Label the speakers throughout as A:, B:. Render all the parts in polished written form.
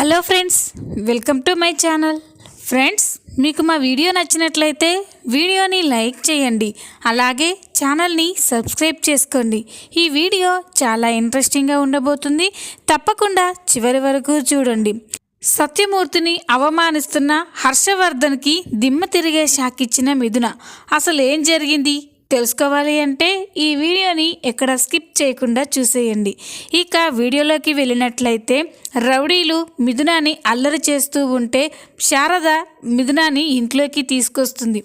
A: Hello friends, welcome to my channel. Friends, మీకు మా video నచ్చినట్లయితే వీడియోని లైక్ చేయండి, అలాగే ఛానల్ని సబ్స్క్రైబ్ చేసుకోండి. ఈ వీడియో చాలా ఇంట్రెస్టింగ్గా ఉండబోతుంది, తప్పకుండా చివరి వరకు చూడండి. సత్యమూర్తిని అవమానిస్తున్న హర్షవర్ధన్కి దిమ్మ తిరిగే షాక్ ఇచ్చిన మిథున. అసలు ఏం జరిగింది తెలుసుకోవాలి అంటే ఈ వీడియోని ఎక్కడ స్కిప్ చేయకుండా చూసేయండి. ఇక వీడియోలోకి వెళ్ళినట్లయితే రౌడీలు మిథునాని అల్లరి చేస్తూ ఉంటే శారద మిథునాని ఇంట్లోకి తీసుకొస్తుంది.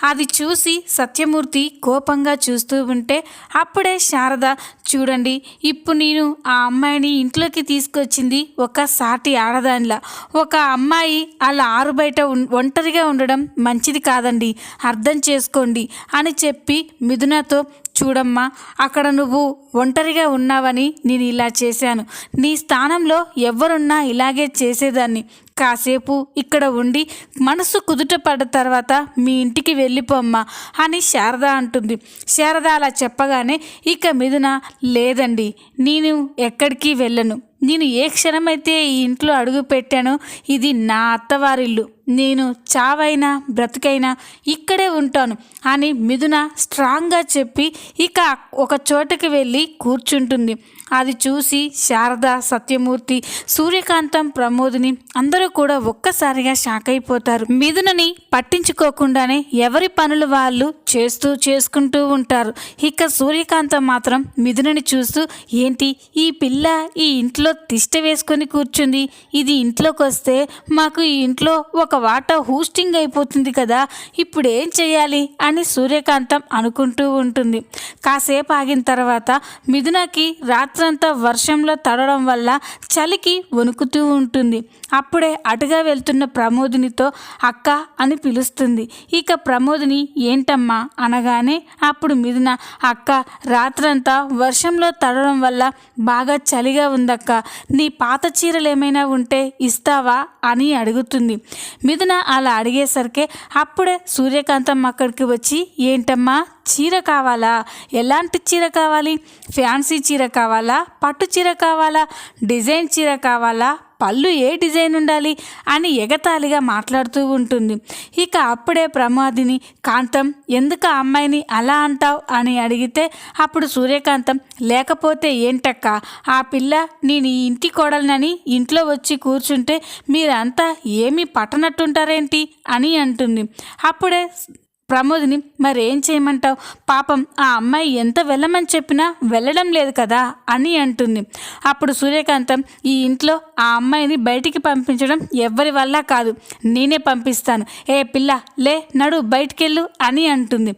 A: అది చూసి సత్యమూర్తి కోపంగా చూస్తూ ఉంటే అప్పుడే శారద, చూడండి, ఇప్పుడు నేను ఆ అమ్మాయిని ఇంట్లోకి తీసుకొచ్చింది ఒక సాటి ఆడదానిలా. ఒక అమ్మాయి అలా ఆరు బయట ఒంటరిగా ఉండడం మంచిది కాదండి, అర్థం చేసుకోండి అని చెప్పి మిథునతో, చూడమ్మా, అక్కడ నువ్వు ఒంటరిగా ఉన్నావని నేను ఇలా చేశాను. నీ స్థానంలో ఎవరున్నా ఇలాగే చేసేదాన్ని. కాసేపు ఇక్కడ ఉండి మనసు కుదుట పడ్డ తర్వాత మీ ఇంటికి వెళ్ళిపోమ్మా అని శారద అంటుంది. శారద అలా చెప్పగానే ఇక మిథున, లేదండి, నేను ఎక్కడికి వెళ్ళను. నేను ఏ క్షణమైతే ఈ ఇంట్లో అడుగు పెట్టానో ఇది నా అత్తవారిల్లు. నేను చావైనా బ్రతుకైనా ఇక్కడే ఉంటాను అని మిథున స్ట్రాంగ్గా చెప్పి ఇక ఒక చోటకి వెళ్ళి కూర్చుంటుంది. అది చూసి శారద, సత్యమూర్తి, సూర్యకాంతం, ప్రమోదిని అందరూ కూడా ఒక్కసారిగా షాక్ అయిపోతారు. మిథునని పట్టించుకోకుండానే ఎవరి పనులు వాళ్ళు చేసుకుంటూ ఉంటారు. ఇక సూర్యకాంతం మాత్రం మిథునని చూస్తూ, ఏంటి ఈ పిల్ల ఈ ఇంట్లో తిష్ట వేసుకొని కూర్చుంది, ఇది ఇంట్లోకి వస్తే మాకు ఈ ఇంట్లో ఒక వాటా హూస్టింగ్ అయిపోతుంది కదా, ఇప్పుడు ఏం చేయాలి అని సూర్యకాంతం అనుకుంటూ ఉంటుంది. కాసేపు ఆగిన తర్వాత మిథునకి రాత్రంతా వర్షంలో తడవడం వల్ల చలికి వణుకుతూ ఉంటుంది. అప్పుడే అటుగా వెళ్తున్న ప్రమోదినితో అక్క అని పిలుస్తుంది. ఇక ప్రమోదిని ఏంటమ్మా అనగానే అప్పుడు మిథున, అక్క, రాత్రంతా వర్షంలో తడవడం వల్ల బాగా చలిగా ఉందక్క, నీ పాత చీరలు ఏమైనా ఉంటే ఇస్తావా అని అడుగుతుంది. మిథున అలా అడిగేసరికి అప్పుడే సూర్యకాంతం అక్కడికి వచ్చి, ఏంటమ్మా, చీర కావాలా? ఎలాంటి చీర కావాలి? ఫ్యాన్సీ చీర కావాలా? పట్టు చీర కావాలా? డిజైన్ చీర కావాలా? పళ్ళు ఏ డిజైన్ ఉండాలి అని ఎగతాళిగా మాట్లాడుతూ ఉంటుంది. ఇక అప్పుడే ప్రమాదిని, కాంతం, ఎందుకు ఆ అమ్మాయిని అలా అంటావు అని అడిగితే అప్పుడు సూర్యకాంతం, లేకపోతే ఏంటక్క, ఆ పిల్ల నేను ఈ ఇంటి కోడలనని ఇంట్లో వచ్చి కూర్చుంటే మీరంతా ఏమీ పట్టనట్టుంటారేంటి అని అంటుంది. అప్పుడే ప్రమోదిని, మరేం చేయమంటావు, పాపం ఆ అమ్మాయి ఎంత వెళ్ళమని చెప్పినా వెళ్ళడం లేదు కదా అని అంటుంది. అప్పుడు సూర్యకాంతం, ఈ ఇంట్లో ఆ అమ్మాయిని బయటికి పంపించడం ఎవ్వరి వల్ల కాదు, నేనే పంపిస్తాను. ఏ పిల్ల, లే, నడు, బయటికెళ్ళు అని అంటుంది.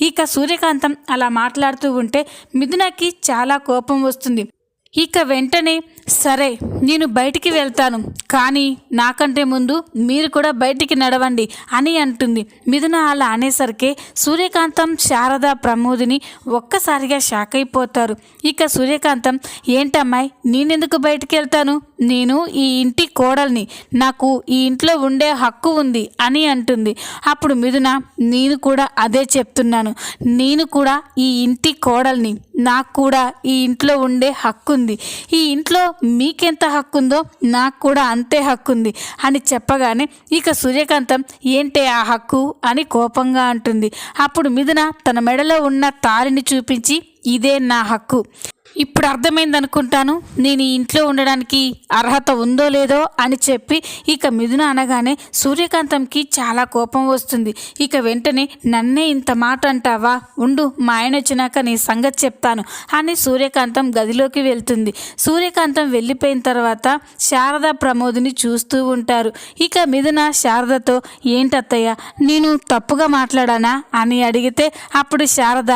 A: ఇక సూర్యకాంతం అలా మాట్లాడుతూ ఉంటే మిథునకి చాలా కోపం వస్తుంది. ఇక వెంటనే, సరే, నేను బయటికి వెళ్తాను, కానీ నాకంటే ముందు మీరు కూడా బయటికి నడవండి అని అంటుంది. మిథున అలా అనేసరికి సూర్యకాంతం, శారద, ప్రమోదిని ఒక్కసారిగా షాక్ అయిపోతారు. ఇక సూర్యకాంతం, ఏంటమ్మాయి, నేనెందుకు బయటికి వెళ్తాను, నేను ఈ ఇంటి కోడల్ని, నాకు ఈ ఇంట్లో ఉండే హక్కు ఉంది అని అంటుంది. అప్పుడు మిథున, నేను కూడా అదే చెప్తున్నాను, నేను కూడా ఈ ఇంటి కోడల్ని, నాకు కూడా ఈ ఇంట్లో ఉండే హక్కు ఉంది, ఈ ఇంట్లో మీకెంత హక్కు ఉందో నాకు కూడా అంతే హక్కు ఉంది అని చెప్పగానే ఇక సూర్యకాంతం, ఏంటే ఆ హక్కు అని కోపంగా అంటుంది. అప్పుడు మిథున తన మెడలో ఉన్న తాళిని చూపించి, ఇదే నా హక్కు, ఇప్పుడు అర్థమైంది అనుకుంటాను నేను ఈ ఇంట్లో ఉండడానికి అర్హత ఉందో లేదో అని చెప్పి ఇక మిథున అనగానే సూర్యకాంతంకి చాలా కోపం వస్తుంది. ఇక వెంటనే, నన్నే ఇంత మాట అంటావా, ఉండు, మా ఆయన వచ్చినాక నీ సంగతి చెప్తాను అని సూర్యకాంతం గదిలోకి వెళ్తుంది. సూర్యకాంతం వెళ్ళిపోయిన తర్వాత శారద, ప్రమోదిని చూస్తూ ఉంటారు. ఇక మిథున శారదతో, ఏంటత్తయ్య, నేను తప్పుగా మాట్లాడానా అని అడిగితే అప్పుడు శారద,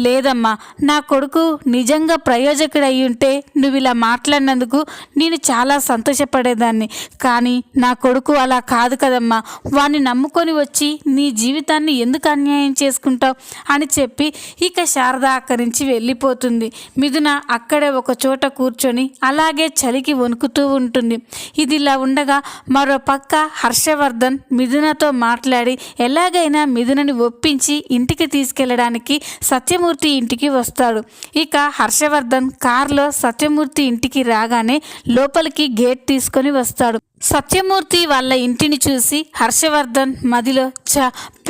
A: లేదమ్మా, నా కొడుకు నిజంగా ప్రయోజకుడు అయి ఉంటే నువ్వు ఇలా మాట్లాడినందుకు నేను చాలా సంతోషపడేదాన్ని, కానీ నా కొడుకు అలా కాదు కదమ్మా, వాడిని నమ్ముకొని వచ్చి నీ జీవితాన్ని ఎందుకు అన్యాయం చేసుకుంటావు అని చెప్పి ఇక శారద అక్కడి నుంచి వెళ్ళిపోతుంది. మిథున అక్కడే ఒక చోట కూర్చొని అలాగే చలికి వణుకుతూ ఉంటుంది. ఇది ఇలా ఉండగా మరో పక్క హర్షవర్ధన్ మిథునతో మాట్లాడి ఎలాగైనా మిథునని ఒప్పించి ఇంటికి తీసుకెళ్ళడానికి సత్యమూర్తి ఇంటికి వస్తాడు. ఇక హర్షవర్ధన్ కారులో సత్యమూర్తి ఇంటికి రాగానే లోపలికి గేట్ తీసుకొని వస్తాడు. సత్యమూర్తి వాళ్ళ ఇంటిని చూసి హర్షవర్ధన్ మదిలో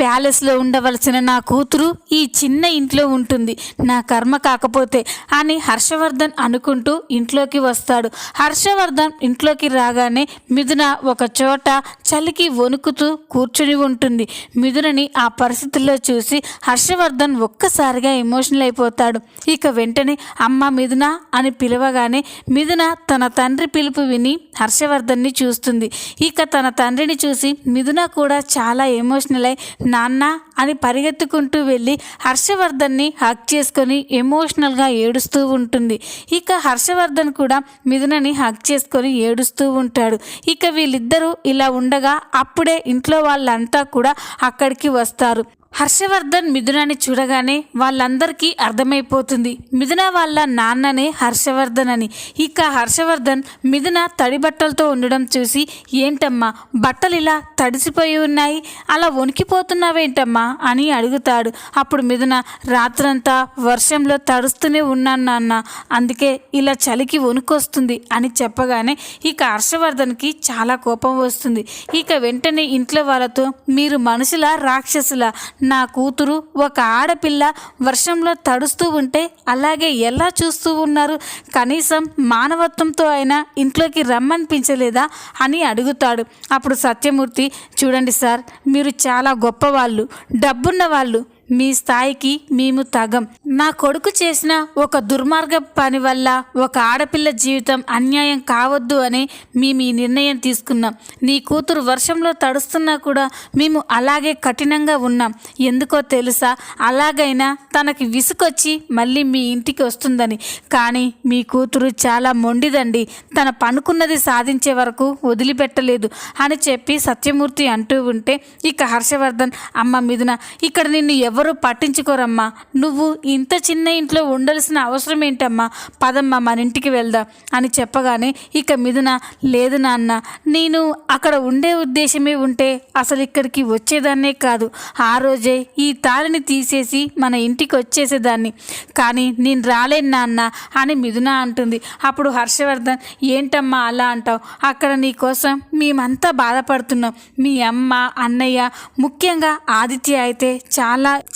A: ప్యాలెస్లో ఉండవలసిన నా కూతురు ఈ చిన్న ఇంట్లో ఉంటుంది, నా కర్మ కాకపోతే అని హర్షవర్ధన్ అనుకుంటూ ఇంట్లోకి వస్తాడు. హర్షవర్ధన్ ఇంట్లోకి రాగానే మిథున ఒక చోట చలికి వణుకుతూ కూర్చుని ఉంటుంది. మిథునని ఆ పరిస్థితుల్లో చూసి హర్షవర్ధన్ ఒక్కసారిగా ఎమోషనల్ అయిపోతాడు. ఇక వెంటనే అమ్మ మిథున అని పిలవగానే మిథున తన తండ్రి పిలుపు విని హర్షవర్ధన్ని చూస్తుంది. ఇక తన తండ్రిని చూసి మిథున కూడా చాలా ఎమోషనల్ అయి నాన్న అని పరిగెత్తుకుంటూ వెళ్ళి హర్షవర్ధన్ని హగ్ చేసుకొని ఎమోషనల్గా ఏడుస్తూ ఉంటుంది. ఇక హర్షవర్ధన్ కూడా మిథునని హగ్ చేసుకొని ఏడుస్తూ ఉంటాడు. ఇక వీళ్ళిద్దరూ ఇలా ఉండగా అప్పుడే ఇంట్లో వాళ్ళంతా కూడా అక్కడికి వస్తారు. హర్షవర్ధన్ మిథునాని చూడగానే వాళ్ళందరికీ అర్థమైపోతుంది మిథున వాళ్ళ నాన్ననే హర్షవర్ధన్ అని. ఇక హర్షవర్ధన్ మిథున తడి బట్టలతో ఉండడం చూసి ఏంటమ్మా బట్టలు ఇలా తడిసిపోయి ఉన్నాయి, అలా వణికిపోతున్నావేంటమ్మా అని అడుగుతాడు. అప్పుడు మిథున రాత్రంతా వర్షంలో తడుస్తూనే ఉన్నాను నాన్న, అందుకే ఇలా చలికి వణుకొస్తుంది అని చెప్పగానే ఇక హర్షవర్ధన్కి చాలా కోపం వస్తుంది. ఇక వెంటనే ఇంట్లో వాళ్ళతో మీరు మనుషుల రాక్షసుల, నా కూతురు ఒక ఆడపిల్ల వర్షంలో తడుస్తూ ఉంటే అలాగే ఎలా చూస్తూ ఉన్నారు, కనీసం మానవత్వంతో అయినా ఇంట్లోకి రమ్మనిపించలేదా అని అడుగుతాడు. అప్పుడు సత్యమూర్తి చూడండి సార్, మీరు చాలా గొప్పవాళ్ళు, డబ్బున్న వాళ్ళు, మీ స్థాయికి మేము తగం. నా కొడుకు చేసిన ఒక దుర్మార్గ పని వల్ల ఒక ఆడపిల్ల జీవితం అన్యాయం కావద్దు అని మేము ఈ నిర్ణయం తీసుకున్నాం. నీ కూతురు వర్షంలో తడుస్తున్నా కూడా మేము అలాగే కఠినంగా ఉన్నాం. ఎందుకో తెలుసా, అలాగైనా తనకి విసుకొచ్చి మళ్ళీ మీ ఇంటికి వస్తుందని. కానీ మీ కూతురు చాలా మొండిదండి, తన పనుకున్నది సాధించే వరకు వదిలిపెట్టలేదు అని చెప్పి సత్యమూర్తి అంటూ ఉంటే ఇక హర్షవర్ధన్ అమ్మ మిథున ఇక్కడ నిన్ను ఎవరు పట్టించుకోరమ్మా, నువ్వు ఇంత చిన్న ఇంట్లో ఉండాల్సిన అవసరం ఏంటమ్మా, పదమ్మా మన ఇంటికి వెళ్దాం అని చెప్పగానే ఇక మిథున లేదు నాన్న, నేను అక్కడ ఉండే ఉద్దేశమే ఉంటే అసలు ఇక్కడికి వచ్చేదాన్నే కాదు, ఆ రోజే ఈ తాళిని తీసేసి మన ఇంటికి వచ్చేసేదాన్ని, కానీ నేను రాలేను నాన్న అని మిథున అంటుంది. అప్పుడు హర్షవర్ధన్ ఏంటమ్మా అలా అంటావు, అక్కడ నీ కోసం మేమంతా బాధపడుతున్నాం, మీ అమ్మ అన్నయ్య ముఖ్యంగా ఆదిత్య అయితే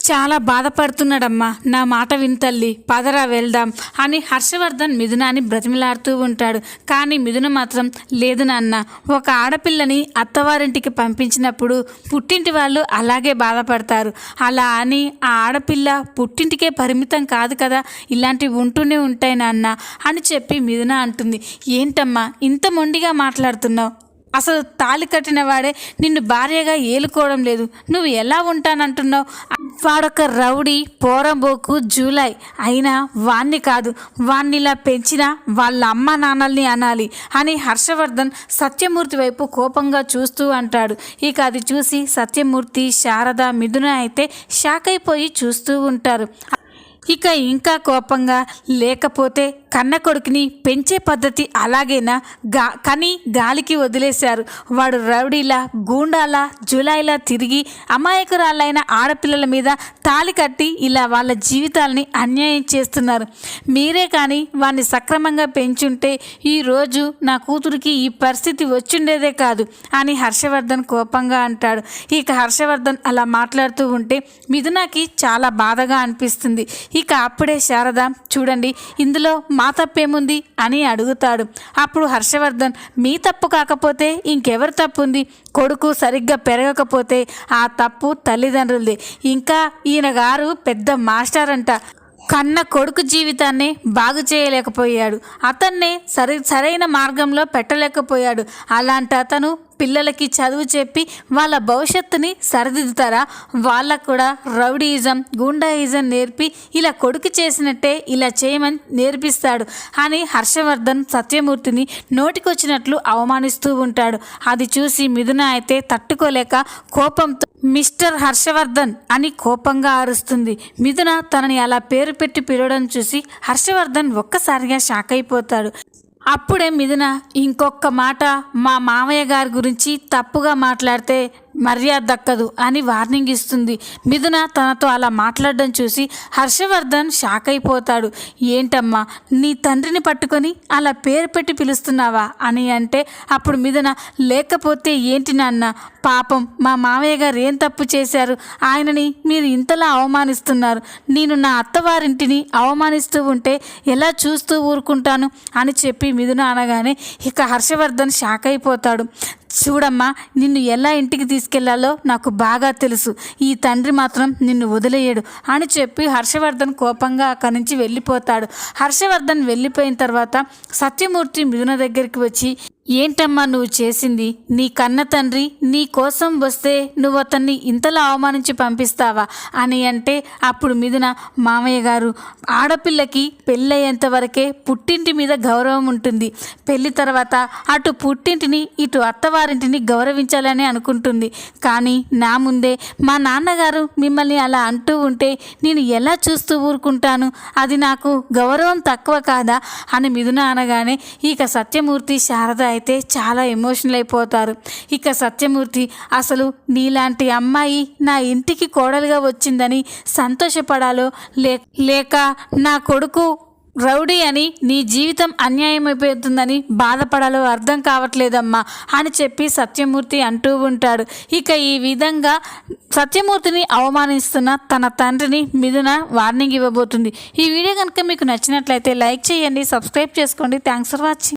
A: చాలా బాధపడుతున్నాడమ్మా, నా మాట వింతల్లి పదరా వెళ్దాం అని హర్షవర్ధన్ మిథునాని బ్రతిమిలాడుతూ ఉంటాడు. కానీ మిథున మాత్రం లేదు నాన్న, ఒక ఆడపిల్లని అత్తవారింటికి పంపించినప్పుడు పుట్టింటి వాళ్ళు అలాగే బాధపడతారు, అలా అని ఆ ఆడపిల్ల పుట్టింటికే పరిమితం కాదు కదా, ఇలాంటివి ఉంటూనే ఉంటాయి నాన్న అని చెప్పి మిథున అంటుంది. ఏంటమ్మా ఇంత మొండిగా మాట్లాడుతున్నావు, అసలు తాళి కట్టిన వాడే నిన్ను భార్యగా ఏలుకోవడం లేదు, నువ్వు ఎలా ఉంటానంటున్నావు, వాడొక రౌడీ పోరంబోకు జూలై అయినా వాణ్ణి కాదు, వాణ్ణిలా పెంచిన వాళ్ళ అమ్మ నాన్నల్ని అనాలి అని హర్షవర్ధన్ సత్యమూర్తి వైపు కోపంగా చూస్తూ అంటాడు. ఇక అది చూసి సత్యమూర్తి శారద మిథున అయితే షాక్ అయిపోయి చూస్తూ ఉంటారు. ఇక ఇంకా కోపంగా లేకపోతే కన్న కొడుకుని పెంచే పద్ధతి అలాగేనా, కని గాలికి వదిలేశారు, వాడు రౌడీలా గూండాలా జులాయిలా తిరిగి అమాయకురాలైన ఆడపిల్లల మీద తాళి కట్టి ఇలా వాళ్ళ జీవితాలని అన్యాయం చేస్తున్నారు, మీరే కానీ వాడిని సక్రమంగా పెంచుంటే ఈరోజు నా కూతురికి ఈ పరిస్థితి వచ్చిండేదే కాదు అని హర్షవర్ధన్ కోపంగా అంటాడు. ఇక హర్షవర్ధన్ అలా మాట్లాడుతూ ఉంటే మిథునకి చాలా బాధగా అనిపిస్తుంది. ఇక అప్పుడే శారద చూడండి ఇందులో మా తప్పేముంది అని అడుగుతాడు. అప్పుడు హర్షవర్ధన్ మీ తప్పు కాకపోతే ఇంకెవరి తప్పు ఉంది, కొడుకు సరిగ్గా పెరగకపోతే ఆ తప్పు తల్లిదండ్రులది, ఇంకా ఈయన గారు పెద్ద మాస్టర్ అంట, కన్న కొడుకు జీవితాన్ని బాగు చేయలేకపోయాడు, అతన్నే సరైన మార్గంలో పెట్టలేకపోయాడు, అలాంటి అతను పిల్లలకి చదువు చెప్పి వాళ్ళ భవిష్యత్తుని సరిదిద్దుతారా, వాళ్ళకు కూడా రౌడీయిజం గూండాయిజం నేర్పి ఇలా కొడుకు చేసినట్టే ఇలా చేయమని నేర్పిస్తాడు అని హర్షవర్ధన్ సత్యమూర్తిని నోటికొచ్చినట్లు అవమానిస్తూ ఉంటాడు. అది చూసి మిథున అయితే తట్టుకోలేక కోపంతో మిస్టర్ హర్షవర్ధన్ అని కోపంగా అరుస్తుంది. మిథున తనని అలా పేరు పెట్టి పిలవడం చూసి హర్షవర్ధన్ ఒక్కసారిగా షాక్ అయిపోతాడు. అప్పుడే మిథున ఇంకొక మాట మా మామయ్య గారి గురించి తప్పుగా మాట్లాడితే మర్యాద దక్కదు అని వార్నింగ్ ఇస్తుంది. మిథున తనతో అలా మాట్లాడడం చూసి హర్షవర్ధన్ షాక్ అయిపోతాడు. ఏంటమ్మా, నీ తండ్రిని పట్టుకొని అలా పేరు పెట్టి పిలుస్తున్నావా అని అంటే అప్పుడు మిథున, లేకపోతే ఏంటి నాన్న, పాపం మా మావయ్య గారు ఏం తప్పు చేశారు, ఆయనని మీరు ఇంతలా అవమానిస్తున్నారు, నేను నా అత్తవారింటిని అవమానిస్తూ ఉంటే ఎలా చూస్తూ ఊరుకుంటాను అని చెప్పి మిథున అనగానే ఇక హర్షవర్ధన్ షాక్ అయిపోతాడు. చూడమ్మా, నిన్ను ఎలా ఇంటికి తీసుకెళ్లాలో నాకు బాగా తెలుసు, ఈ తండ్రి మాత్రం నిన్ను వదిలేయడు అని చెప్పి హర్షవర్ధన్ కోపంగా అక్కడి నుంచి వెళ్ళిపోతాడు. హర్షవర్ధన్ వెళ్ళిపోయిన తర్వాత సత్యమూర్తి మిథున దగ్గరికి వచ్చి, ఏంటమ్మా నువ్వు చేసింది, నీ కన్న తండ్రి నీ కోసం వస్తే నువ్వు అతన్ని ఇంతలా అవమానించి పంపిస్తావా అని అంటే అప్పుడు మిథున, మామయ్య గారు, ఆడపిల్లకి పెళ్ళయ్యేంత వరకే పుట్టింటి మీద గౌరవం ఉంటుంది, పెళ్లి తర్వాత అటు పుట్టింటిని ఇటు అత్తవారింటిని గౌరవించాలని అనుకుంటుంది, కానీ నా ముందే మా నాన్నగారు మిమ్మల్ని అలా అంటూ ఉంటే నేను ఎలా చూస్తూ ఊరుకుంటాను, అది నాకు గౌరవం తక్కువ కాదా అని మిథున అనగానే ఇక సత్యమూర్తి శారద అయితే చాలా ఎమోషనల్ అయిపోతారు. ఇక సత్యమూర్తి, అసలు నీలాంటి అమ్మాయి నా ఇంటికి కోడలుగా వచ్చిందని సంతోషపడాలో లేక నా కొడుకు రౌడీ అని నీ జీవితం అన్యాయమైపోతుందని బాధపడాలో అర్థం కావట్లేదమ్మా అని చెప్పి సత్యమూర్తి అంటూ ఉంటాడు. ఇక ఈ విధంగా సత్యమూర్తిని అవమానిస్తున్న తన తండ్రిని మిథున వార్నింగ్ ఇవ్వబోతుంది. ఈ వీడియో కనుక మీకు నచ్చినట్లయితే లైక్ చేయండి, సబ్స్క్రైబ్ చేసుకోండి. Thanks for watching.